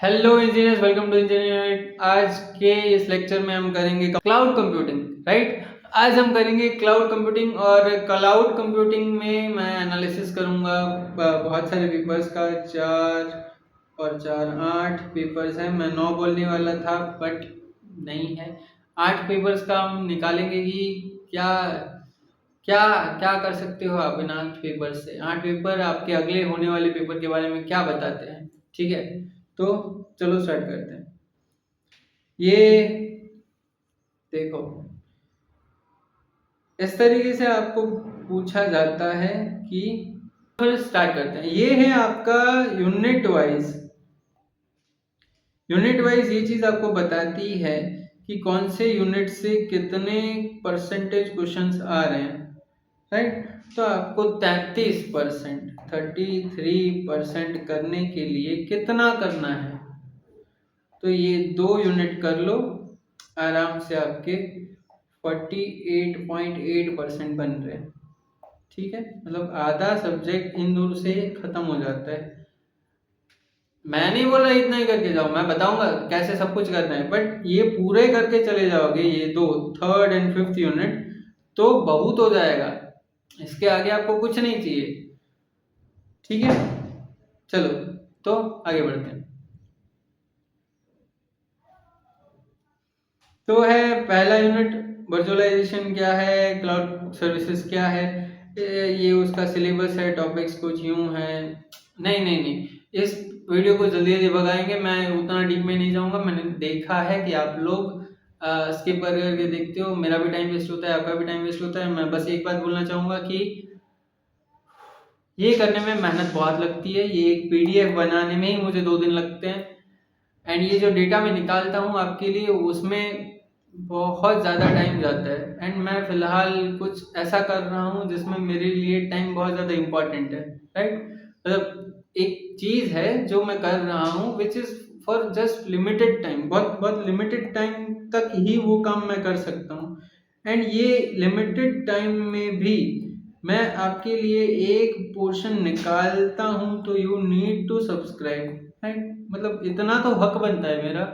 Hello engineers, welcome to engineer. आज के इस लेक्चर में हम करेंगे क्लाउड कंप्यूटिंग। राइट, आज हम करेंगे क्लाउड कंप्यूटिंग। और क्लाउड कंप्यूटिंग में मैं एनालिसिस करूंगा बहुत सारे पेपर्स का। 4 और 4 8 पेपर्स हैं। मैं 9 बोलने वाला था बट नहीं है। 8 पेपर्स का हम निकालेंगे कि क्या क्या क्या कर सकते हो आप इन 8 पेपर से। 8 पेपर आपके अगले होने वाले पेपर के बारे में क्या बताते हैं। ठीक है, तो चलो स्टार्ट करते हैं। ये देखो, इस तरीके से आपको पूछा जाता है कि फिर स्टार्ट करते हैं। ये है आपका यूनिट वाइज ये चीज आपको बताती है कि कौन से यूनिट से कितने परसेंटेज क्वेश्चंस आ रहे हैं। राइट, तो आपको 33% करने के लिए कितना करना है। तो ये 2 यूनिट कर लो, आराम से आपके 48.8% बन रहे हैं। ठीक है, मतलब आधा सब्जेक्ट इन दोनों से खत्म हो जाता है। मैं नहीं बोल रहा इतना ही करके जाओ, मैं बताऊंगा कैसे सब कुछ करना है, बट ये पूरे करके चले जाओगे, ये दो थर्ड एंड फिफ्थ यूनिट, तो बहुत हो जाएगा। इसके आगे आपको कुछ नहीं चाहिए। ठीक है, चलो तो आगे बढ़ते हैं। तो है पहला यूनिट, वर्चुअलाइजेशन क्या है, क्लाउड सर्विसेज क्या है। ये उसका सिलेबस है, टॉपिक्स कुछ यूं है। नहीं नहीं नहीं, इस वीडियो को जल्दी जल्दी भगाएंगे, मैं उतना डीप में नहीं जाऊंगा। मैंने देखा है कि आप लोग स्किप कर करके देखते हो, मेरा भी टाइम वेस्ट होता है, आपका भी टाइम वेस्ट होता है। मैं बस एक बात बोलना चाहूंगा कि ये करने में मेहनत बहुत लगती है। ये एक पीडीएफ बनाने में ही मुझे 2 दिन लगते हैं, एंड ये जो डेटा मैं निकालता हूँ आपके लिए उसमें बहुत ज़्यादा टाइम जाता है। एंड मैं फिलहाल कुछ ऐसा कर रहा हूँ जिसमें मेरे लिए टाइम बहुत ज़्यादा इम्पोर्टेंट है। राइट, मतलब एक चीज़ है जो मैं कर रहा हूँ which is for just limited time, बहुत बहुत लिमिटेड टाइम तक ही वो काम मैं कर सकता हूँ। एंड ये लिमिटेड टाइम में भी मैं आपके लिए एक पोर्शन निकालता हूँ, तो you need to subscribe. Right, मतलब इतना तो हक बनता है मेरा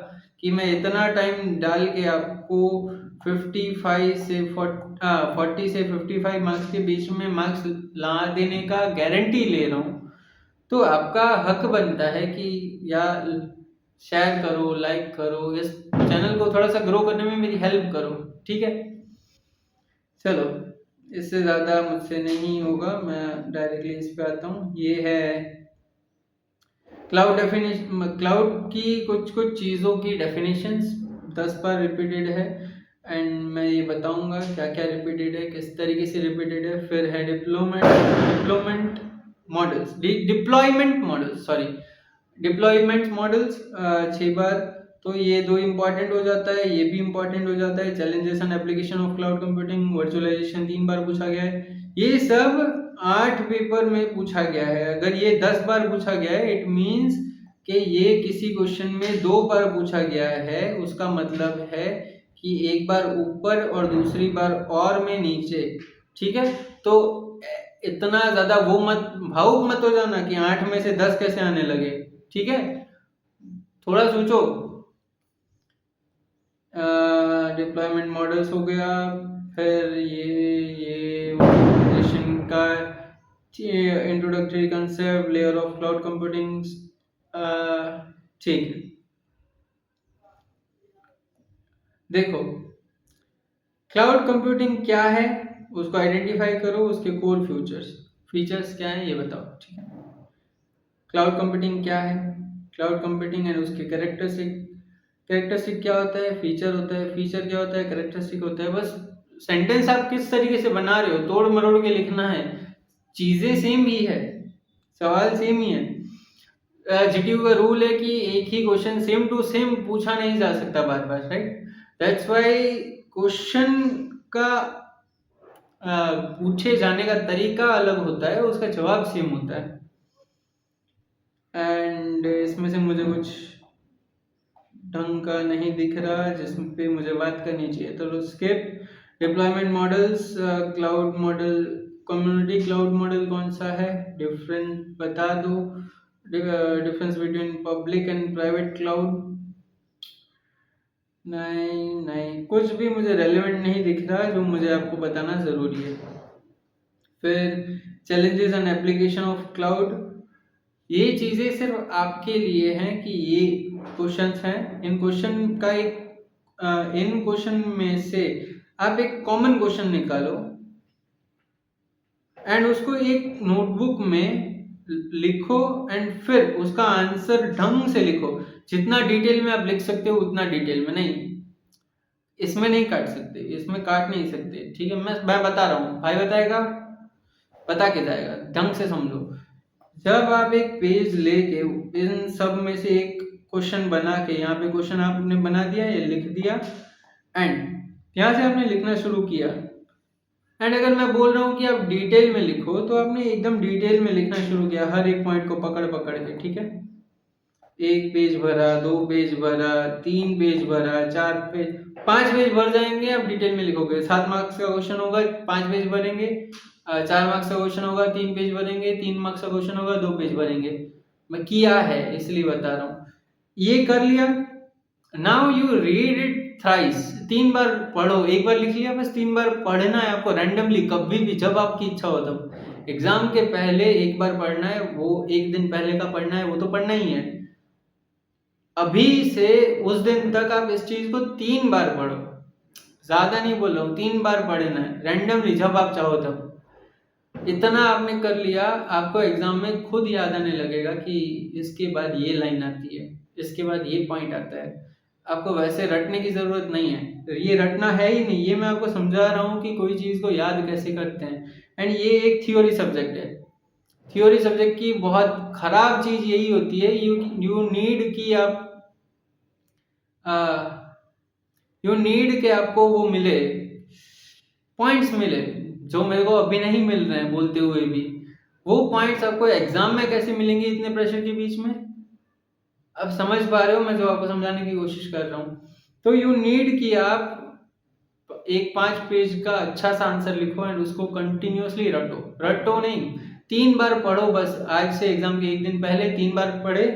कि मैं इतना टाइम डाल के आपको 40 से 55 मार्क्स के बीच में मार्क्स ला देने का गारंटी ले रहा हूँ। तो आपका हक बनता है कि या शेयर करो, लाइक करो, इस चैनल को थोड़ा सा ग्रो करने में मेरी हेल्प करो। ठीक है, चलो इससे ज़्यादा मुझसे नहीं होगा, मैं डायरेक्टली इस पे आता हूँ। ये है क्लाउड डेफिनेशन। क्लाउड की कुछ कुछ चीज़ों की डेफिनेशंस 10 बार रिपीटेड है, एंड मैं ये बताऊंगा क्या क्या रिपीटेड है, किस तरीके से रिपीटेड है। फिर है डिप्लोयमेंट मॉडल्स 6 बार। तो ये 2 इंपॉर्टेंट हो जाता है, ये भी इंपॉर्टेंट हो जाता है। Challenges and application of cloud computing, virtualization 3 बार पूछा गया है। ये सब 8 पेपर में पूछा गया है। अगर ये 10 बार पूछा गया है, इट मीन्स कि ये किसी क्वेश्चन में 2 बार पूछा गया है। उसका मतलब है कि एक बार ऊपर और दूसरी बार और में नीचे। ठीक है, तो इतना ज्यादा वो मत भावुक मत हो जाना कि 8 में से 10 कैसे आने लगे। ठीक है, थोड़ा सोचो। डिप्लॉयमेंट मॉडल्स हो गया, फिर ये ऑर्गेनाइजेशन का introductory concept, layer of cloud computing. ठीक है, देखो क्लाउड कंप्यूटिंग क्या है, उसको आइडेंटिफाई करो, उसके कोर फीचर्स क्या है ये बताओ। ठीक है, क्लाउड कंप्यूटिंग क्या है, क्लाउड कंप्यूटिंग एंड उसके कैरेक्टरिस्टिक क्या होता है, फीचर होता है, फीचर क्या होता है, कैरेक्टरिस्टिक होता है। बस सेंटेंस आप किस तरीके से बना रहे हो, तोड़ मरोड़ के लिखना है। चीजें सेम ही है, सवाल सेम ही है। जीटीयू का रूल है कि एक ही क्वेश्चन सेम टू सेम पूछा नहीं जा सकता बार बार। राइट, दैट्स वाई क्वेश्चन का पूछे जाने का तरीका अलग होता है, उसका जवाब सेम होता है। एंड इसमें से मुझे कुछ ढंग का नहीं दिख रहा जिस पे मुझे बात करनी चाहिए, तो skip. Deployment models, cloud model, community cloud model कौन सा है, डिफरेंट बता दो। Difference between public and private cloud. नहीं नहीं, कुछ भी मुझे रेलेवेंट नहीं दिख रहा जो मुझे आपको बताना ज़रूरी है। फिर challenges and application of cloud, ये चीज़ें सिर्फ आपके लिए हैं कि ये क्वेश्चंस हैं। इन क्वेश्चन में से आप एक कॉमन क्वेश्चन निकालो एंड उसको एक नोटबुक में लिखो एंड फिर उसका आंसर ढंग से लिखो। जितना डिटेल में आप लिख सकते हो उतना डिटेल में, नहीं इसमें नहीं काट सकते, इसमें काट नहीं सकते, ठीक है। मैं बता रहा हूँ, भाई बताएगा, बता के जाएगा, ढंग से समझो। जब आप एक पेज लेके इन सब में से एक क्वेश्चन बना के, यहाँ पे क्वेश्चन आपने बना दिया, ये लिख दिया एंड यहाँ से आपने लिखना शुरू किया। एंड अगर मैं बोल रहा हूँ कि आप डिटेल में लिखो तो आपने एकदम डिटेल में लिखना शुरू किया, हर एक पॉइंट को पकड़ पकड़ के, ठीक है। एक पेज भरा, 2 पेज भरा, 3 पेज भरा, 4 पेज, 5 पेज भर जाएंगे, आप डिटेल में लिखोगे। 7 मार्क्स का क्वेश्चन होगा, 5 पेज भरेंगे। 4 मार्क्स का क्वेश्चन होगा, 3 पेज भरेंगे। 3 मार्क्स का क्वेश्चन होगा, 2 पेज भरेंगे। मैं किया है इसलिए बता रहा हूँ। ये कर लिया, now you read it thrice, 3 बार पढ़ो। एक बार लिख लिया, बस 3 बार पढ़ना है आपको रैंडमली, कभी भी जब आपकी इच्छा हो तब। एग्जाम के पहले एक बार पढ़ना है, वो एक दिन पहले का पढ़ना है, वो तो पढ़ना ही है। अभी से उस दिन तक आप इस चीज को 3 बार पढ़ो, ज्यादा नहीं बोल रहा हूँ, 3 बार पढ़ना है रैंडमली जब आप चाहो तब। इतना आपने कर लिया, आपको एग्जाम में खुद याद आने लगेगा कि इसके बाद ये लाइन आती है, इसके बाद ये पॉइंट आता है। आपको वैसे रटने की जरूरत नहीं है, ये रटना है ही नहीं, ये मैं आपको समझा रहा हूँ कि कोई चीज को याद कैसे करते हैं। एंड ये एक थियोरी सब्जेक्ट है। थियोरी सब्जेक्ट की बहुत खराब चीज यही होती है, यू नीड कि आप यू नीड के आपको वो मिले, पॉइंट्स मिले, जो मेरे को अभी नहीं मिल रहे हैं बोलते हुए भी। वो पॉइंट्स आपको एग्जाम में कैसे मिलेंगे इतने प्रेशर के बीच में? अब समझ पा रहे हो मैं जो आपको समझाने की कोशिश कर रहा हूँ? तो यू नीड कि आप एक 5 पेज का अच्छा सा आंसर लिखो एंड उसको कंटिन्यूअसली रटो। रटो नहीं, 3 बार पढ़ो बस। आज से एग्जाम के एक दिन पहले 3 बार पढ़े,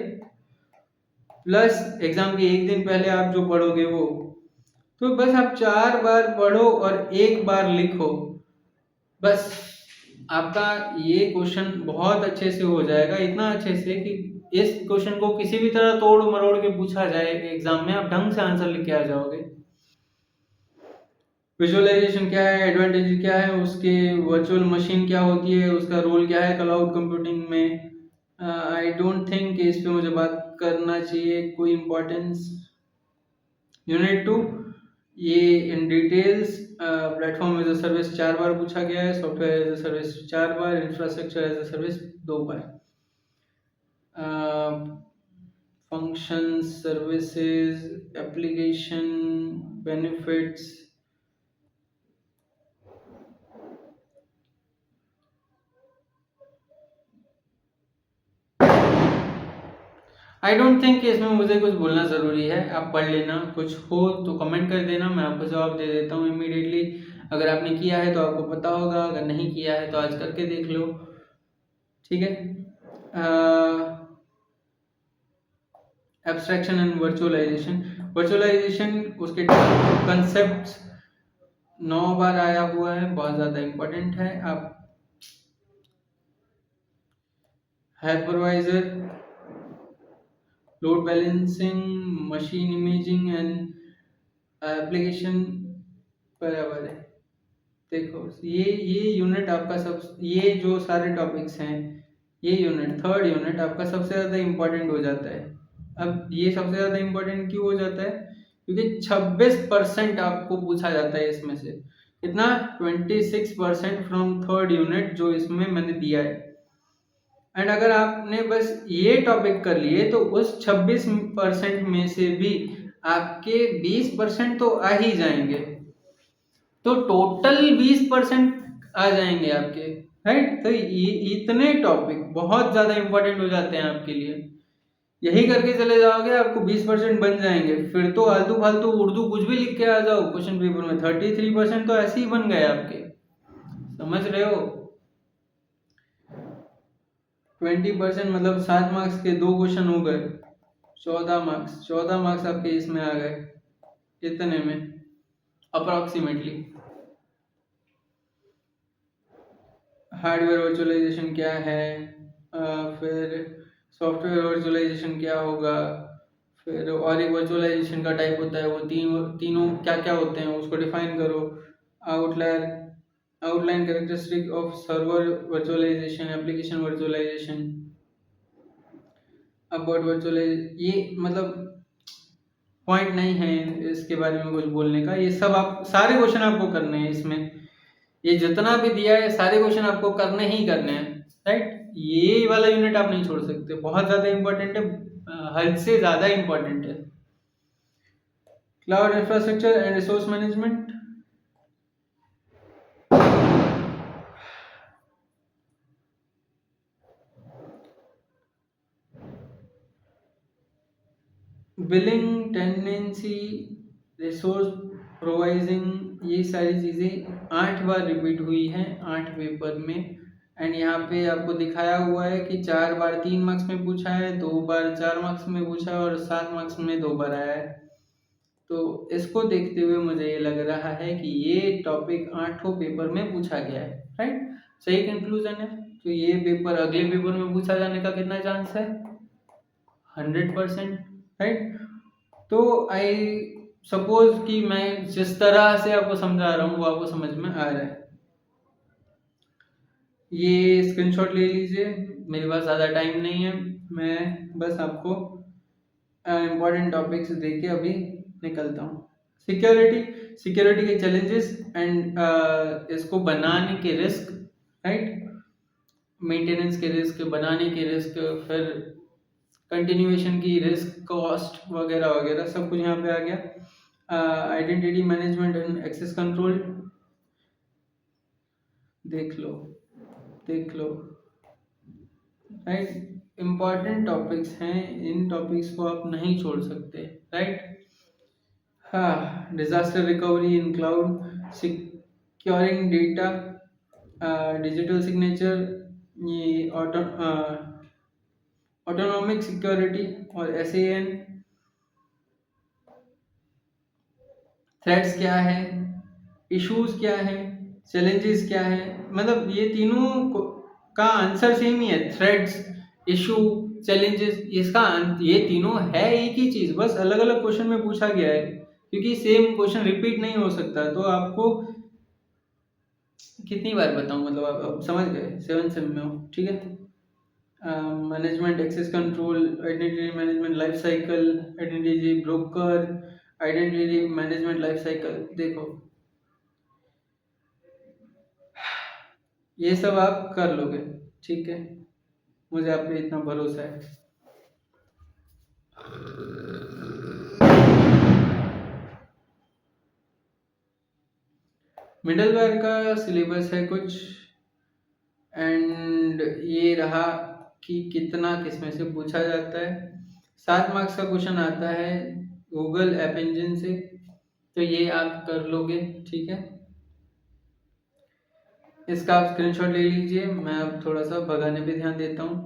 प्लस एग्जाम के एक दिन पहले आप जो पढ़ोगे वो, तो बस आप 4 बार पढ़ो और 1 बार लिखो। बस आपका ये क्वेश्चन बहुत अच्छे से हो जाएगा, इतना अच्छे से कि इस क्वेश्चन को किसी भी तरह तोड़ मरोड़ के पूछा जाए एग्जाम में, आप ढंग से आंसर लिख के आ जाओगे। विजुअलाइजेशन क्या है, एडवांटेज क्या है उसके, वर्चुअल मशीन क्या होती है, उसका रोल क्या है क्लाउड कंप्यूटिंग में। आई डोंट थिंक इस पे मुझे बात करना चाहिए कोई इम्पोर्टेंस। यूनिट 2, ये in details. Platform as a service 4 बार पूछा गया है, सॉफ्टवेयर एज अ सर्विस 4 बार, इंफ्रास्ट्रक्चर एज अ सर्विस 2 बार। Function, services, application, benefits, I don't think कि इसमें मुझे कुछ बोलना ज़रूरी है। आप पढ़ लेना, कुछ हो तो कमेंट कर देना, मैं आपको जवाब दे देता हूँ इमीडिएटली। अगर आपने किया है तो आपको पता होगा, अगर नहीं किया है तो आज करके देख लो, ठीक है। Abstraction and virtualization. वर्चुअलाइजेशन उसके कंसेप्ट 9 बार आया हुआ है, बहुत ज़्यादा इम्पोर्टेंट है। आप hypervisor, load balancing, machine imaging and application बराबर है। देखो ये यूनिट आपका सब, ये जो सारे टॉपिक्स हैं, ये यूनिट, थर्ड यूनिट आपका सबसे ज़्यादा इम्पोर्टेंट हो जाता है। अब ये सबसे ज़्यादा इम्पोर्टेंट क्यों हो जाता है? क्योंकि 26% आपको पूछा जाता है इसमें से। कितना? 26% फ्रॉम थर्ड यूनिट जो इसमें मैंने दिया है। एंड अगर आपने बस ये टॉपिक कर लिए तो उस 26% में से भी आपके 20% तो आ ही जाएंगे, तो टोटल 20% आ जाएंगे आपके, राइट। तो ये इतने टॉपिक बहुत ज्यादा इंपॉर्टेंट हो जाते हैं आपके लिए। यही करके चले जाओगे आपको 20% बन जाएंगे। फिर तो आलतू फालतू उर्दू कुछ भी लिख के आ जाओ क्वेश्चन पेपर में, 33% तो ऐसे ही बन गए आपके। समझ रहे हो? 20% मतलब 7 मार्क्स के 2 क्वेश्चन हो गए, 14 मार्क्स आपके इसमें आ गए इतने में अप्रॉक्सीमेटली। हार्डवेयर वर्चुअलाइजेशन क्या है, फिर सॉफ्टवेयर वर्चुअलाइजेशन क्या होगा, फिर और एक वर्चुअलाइजेशन का टाइप होता है, वो तीनों क्या क्या होते हैं उसको डिफाइन करो। Outlier outline characteristic of server virtualization, application virtualization, about virtualization. ये मतलब पॉइंट नहीं है इसके बारे में कुछ बोलने का, ये सब आप सारे क्वेश्चन आपको करने हैं इसमें, ये जितना भी दिया है सारे क्वेश्चन आपको करने ही करने हैं, राइट। ये वाला यूनिट आप नहीं छोड़ सकते, बहुत ज़्यादा इंपॉर्टेंट है, हद से ज़्यादा इंपॉर्टेंट है। Cloud infrastructure and resource management, billing, tendency, resource provisioning, ये सारी चीज़ें 8 बार रिपीट हुई हैं 8 पेपर में। एंड यहाँ पे आपको दिखाया हुआ है कि 4 बार 3 मार्क्स में पूछा है, 2 बार 4 मार्क्स में पूछा है और 7 मार्क्स में 2 बार आया है। तो इसको देखते हुए मुझे ये लग रहा है कि ये टॉपिक 8 पेपर में पूछा गया है, राइट। सही कंक्लूजन है। तो ये पेपर अगले पेपर में पूछा जाने का कितना चांस है? 100%, राइट। तो आई सपोज कि मैं जिस तरह से आपको समझा रहा हूँ वो आपको समझ में आ रहा है। ये स्क्रीनशॉट ले लीजिए, मेरे पास ज़्यादा टाइम नहीं है, मैं बस आपको इम्पोर्टेंट टॉपिक्स दे के अभी निकलता हूँ। सिक्योरिटी के चैलेंजेस एंड इसको बनाने के रिस्क, राइट। मेंटेनेंस के रिस्क, बनाने के रिस्क, फिर कंटिन्यूएशन की रिस्क, कॉस्ट वगैरह वगैरह सब कुछ यहाँ पे आ गया। Identity management and access control, देख लो राइट। इम्पॉर्टेंट टॉपिक्स हैं, इन टॉपिक्स को आप नहीं छोड़ सकते, राइट। हाँ, disaster recovery in cloud, securing data, digital signature, ये ऑटोनॉमिक सिक्योरिटी और SAN, थ्रेट्स क्या है, इश्यूज क्या है, चैलेंजेस क्या है। मतलब ये तीनों का आंसर सेम ही है, थ्रेट्स, इशू, चैलेंजेस, ये तीनों है एक ही चीज, बस अलग अलग क्वेश्चन में पूछा गया है, क्योंकि सेम क्वेश्चन रिपीट नहीं हो सकता। तो आपको कितनी बार बताऊं, मतलब आप समझ गए, 7 सेम में हो, ठीक है। Management access control, identity management life cycle, identity broker, identity management life cycle, देखो ये सब आप कर लोगे, ठीक है, मुझे आप पे इतना भरोसा है। मिडलवेयर का सिलेबस है कुछ, एंड ये रहा कि कितना किसमें से पूछा जाता है। 7 मार्क्स का क्वेश्चन आता है गूगल ऐप इंजन से, तो ये आप कर लोगे, ठीक है। इसका आप स्क्रीनशॉट ले लीजिए, मैं अब थोड़ा सा भगाने पे ध्यान देता हूँ,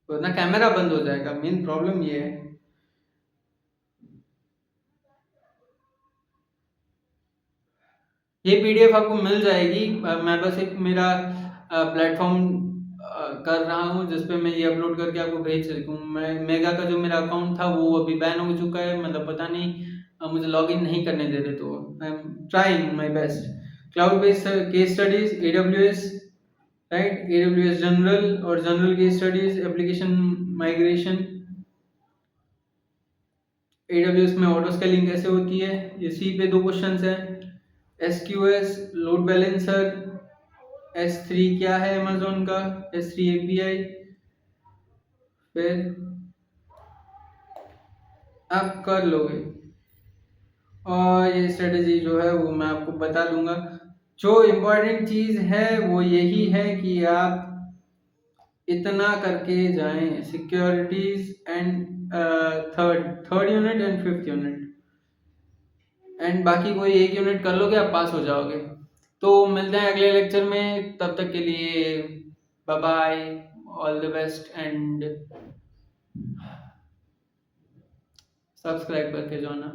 वरना कैमरा बंद हो जाएगा, मेन प्रॉब्लम ये है। ये PDF आपको मिल जाएगी, मैं बस एक मेरा प्लेटफॉर्म कर रहा हूँ जिसपे मैं ये अपलोड करके आपको भेज सकूँ। मैं मेगा का जो मेरा अकाउंट था वो अभी बैन हो चुका है, मतलब पता नहीं मुझे लॉगिन नहीं करने दे रहे, तो I am trying my best. Cloud based case studies, AWS, right, AWS general और general case studies, application migration, AWS में ऑटो स्केलिंग कैसे होती है, इसी पे 2 क्वेश्चंस हैं। SQS, लोड बैलेंसर, S3 क्या है अमेजोन का, S3 API, फिर आप कर लोगे। और ये स्ट्रेटजी जो है वो मैं आपको बता दूंगा। जो इम्पोर्टेंट चीज़ है वो यही है कि आप इतना करके जाएं, securities and third unit and 5th unit, and बाकी कोई एक यूनिट कर लोगे आप पास हो जाओगे। तो मिलते हैं अगले लेक्चर में, तब तक के लिए bye bye, all the best and subscribe करके जाना।